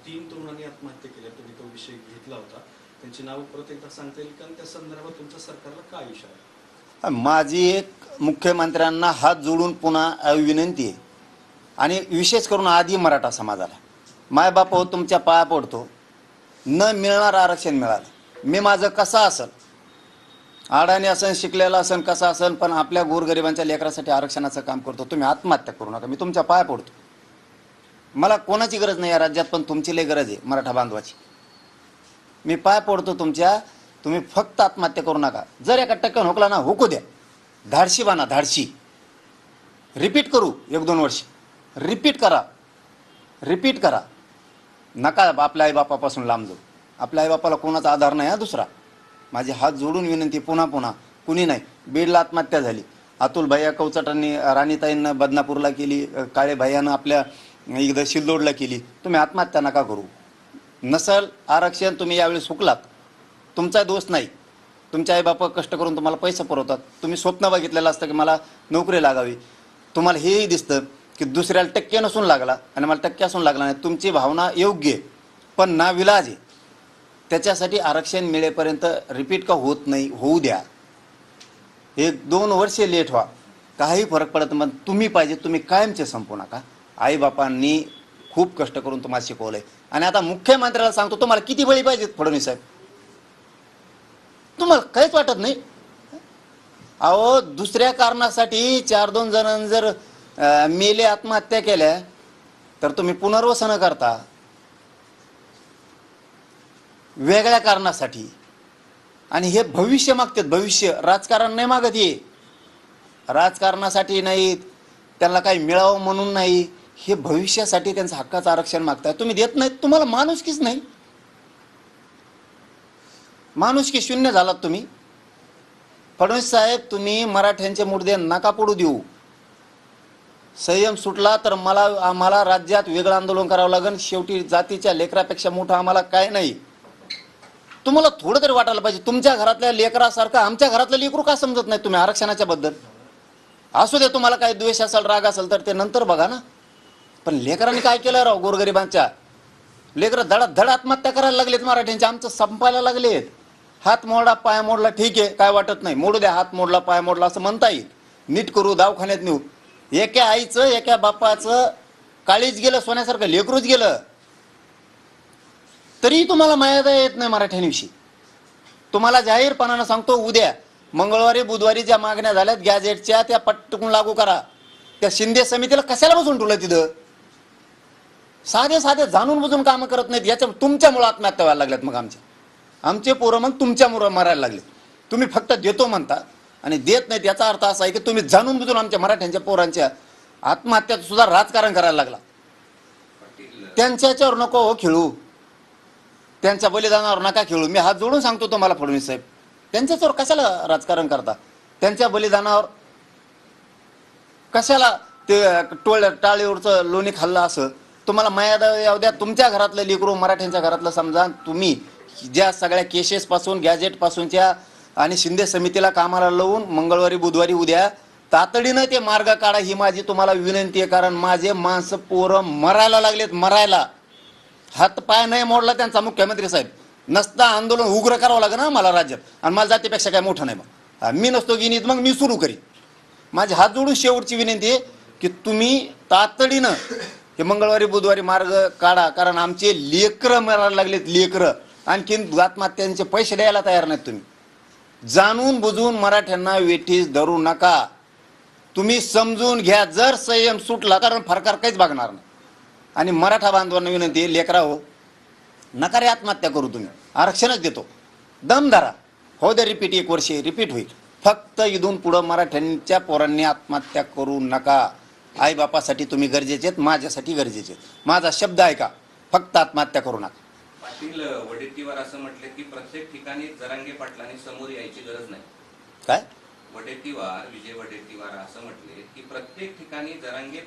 3 तरुणांनी आत्महत्या केल्या, तुम्ही तो विषय घेतला होता, त्यांची नावं परत एकदा सांगता येईल का आणि त्या संदर्भात तुमच्या सरकारला काय इशारा? माझी एक मुख्यमंत्र्यांना हात जोडून पुन्हा विनंती आहे, आणि विशेष करून आधी मराठा समाजाला, मायबाप हो तुमच्या पाया पडतो, न मिळणार आरक्षण मिळालं, मी माझं कसं असेल, अडाणी असन, शिकलेला असन, कसा असन, पण आपल्या गोरगरिबांच्या लेकरासाठी आरक्षणाचं काम करतो. तुम्ही आत्महत्या करू नका, मी तुमच्या पाया पडतो. मला कोणाची गरज नाही या राज्यात, पण तुमची लई गरज आहे मराठा बांधवाची. मी पाय पडतो तुमच्या, तुम्ही फक्त आत्महत्या करू नका. जर एका टक्क्यानं हुकला ना, हुकू द्या, धाडशी बाना, धाडशी. रिपीट करू 1-2 वर्ष, रिपीट करा. नका आपल्या आईबापापासून लांब जाऊ. आपल्या आईबापाला कोणाचा आधार नाही हा दुसरा. माझे हात जोडून विनंती, पुन्हा कुणी नाही. बीडला आत्महत्या झाली, अतुल भैया कवचटांनी, राणीताईंना बदनापूरला केली, काळे भैयानं आपल्या एकदा शिल्लोडला केली. तुम्ही आत्महत्या नका करू. नसल आरक्षण, तुम्ही यावेळी हुकलात, तुमचा दोष नाही. तुमचे आईबापा कष्ट करून तुम्हाला पैसे पुरवतात. तुम्ही स्वप्न बघितलेलं असतं की मला नोकरी लागावी. तुम्हाला हेही दिसतं की दुसऱ्याला टक्के नसून लागला आणि मला टक्के असून लागला नाही. तुमची भावना योग्य आहे, पण नाविलाज आहे. त्याच्यासाठी आरक्षण मिळेपर्यंत रिपीट का होत नाही, होऊ द्या. 1-2 वर्षे लेट व्हा, काही फरक पडत नाही. तुम्ही पाहिजे, तुम्ही कायमचे संपू नका. आईबापांनी खूप कष्ट करून तुम्हाला शिकवलंय. आणि आता मुख्यमंत्र्याला सांगतो, तुम्हाला किती बळी पाहिजेत फडणवीस साहेब? तुम्हाला काहीच वाटत नाही? अहो, दुसऱ्या कारणासाठी 4-2 जणांनी जर मेले, आत्महत्या केल्या, तर तुम्ही पुनर्वसन करता वेगळ्या कारणासाठी. आणि हे भविष्य मागतात, भविष्य. राजकारण नाही मागत, हे राजकारणासाठी नाहीत, त्यांना काही मिळावं म्हणून नाही, हे भविष्यासाठी त्यांचं हक्काचं आरक्षण मागताय. तुम्ही देत नाहीत. तुम्हाला माणुसकीच नाही, माणुसकी शून्य झालात तुम्ही. फडणवीस साहेब, तुम्ही मराठ्यांचे मुद्दे नका पडू देऊ. संयम सुटला तर आम्हाला राज्यात वेगळं आंदोलन करावं लागेल. शेवटी जातीच्या लेकरापेक्षा मोठं आम्हाला काय नाही. तुम्हाला थोडं तरी वाटायला पाहिजे. तुमच्या घरातल्या लेकरासारखं आमच्या घरातलं लेकरू का समजत नाही तुम्ही आरक्षणाच्या बद्दल? असू दे, तुम्हाला काही द्वेष असेल, राग असेल तर ते नंतर बघा ना. पण लेकरांनी काय केलं राव? गोरगरिबांच्या लेकरं धड आत्महत्या करायला लागलेत मराठ्यांच्या. आमचं संपायला लागलेत. हात मोडला, पाय मोडला, ठीक आहे, काय वाटत नाही, मोडू द्या. हात मोडला, पाय मोडला असं म्हणता येईल. नीट करू, दवाखान्यात नेऊ. एका आईचं, एका बापाचं काळीच गेलं, सोन्यासारखं लेकरूच गेलं, तरी तुम्हाला मर्यादा येत नाही मराठ्यांविषयी. तुम्हाला जाहीरपणानं सांगतो, उद्या मंगळवारी बुधवारी ज्या मागण्या झाल्यात गॅजेटच्या, त्या पटकन लागू करा. त्या शिंदे समितीला कशाला बसून ठेवलं तिथं? साधे जाणून बुजून कामं करत नाहीत. याच्या तुमच्यामुळे आत्महत्या व्हायला लागल्यात. मग आमचे पोरं मग तुमच्यामुळं मरायला लागले. तुम्ही फक्त देतो म्हणता आणि देत नाहीत. याचा अर्थ असा आहे की तुम्ही जाणून बुजून आमच्या मराठ्यांच्या पोरांच्या आत्महत्यात सुद्धा राजकारण करायला लागला. त्यांच्यावर नको हो खेळू, त्यांच्या बलिदानावर नका खेळू. मी हात जोडून सांगतो तुम्हाला फडणवीस साहेब, त्यांच्यावर कशाला राजकारण करता? त्यांच्या बलिदानावर कशाला ते टाळीवरचं लोणी खाल्लं असं? तुम्हाला मर्यादा येऊ द्या. तुमच्या घरातलं लेकरू, मराठ्यांच्या घरातलं समजा. तुम्ही ज्या सगळ्या केसेसपासून, गॅजेटपासूनच्या आणि शिंदे समितीला कामाला लावून मंगळवारी बुधवारी उद्या तातडीनं ते मार्ग काढा, ही माझी तुम्हाला विनंती आहे. कारण माझे माणसं, पोरं मरायला लागलेत, मरायला. हात पाय नाही मोडला त्यांचा मुख्यमंत्री साहेब. नसता आंदोलन उग्र करावं लागेल ना मला राज्यात, आणि मला जातीपेक्षा काय मोठं नाही. मग मी नसतो गिनीत, मग मी सुरू करीन. माझे हात जोडून शेवटची विनंती आहे की तुम्ही तातडीनं हे मंगळवारी बुधवारी मार्ग काढा. कारण आमचे लेकरं मरायला लागलेत, लेकरं. आणखीन आत्महत्यांचे पैसे द्यायला तयार नाहीत. तुम्ही जाणून बुजून मराठ्यांना वेठीस धरू नका. तुम्ही समजून घ्या. जर संयम सुटला, कारण फरकार काहीच बघणार नाही. आणि मराठा बांधवांना विनंती आहे, लेकरा हो, नका रे आत्महत्या करू. तुम्ही आरक्षणच देतो, दम धरा. हो दे, रिपीट 1 वर्ष रिपीट होईल. फक्त इथून पुढं मराठ्यांच्या पोरांनी आत्महत्या करू नका. आईबापासाठी तुम्ही गरजेचे आहेत, माझ्यासाठी गरजेचे आहेत. माझा शब्द ऐका, फक्त आत्महत्या करू नका. पाटील वडेट्टीवार असं म्हटले की प्रत्येक ठिकाणी जरांगे पाटलांनी समोर यायची गरज नाही. काय? विजय वडेट्टीवार असं म्हटले की प्रत्येक ठिकाणी जरांगे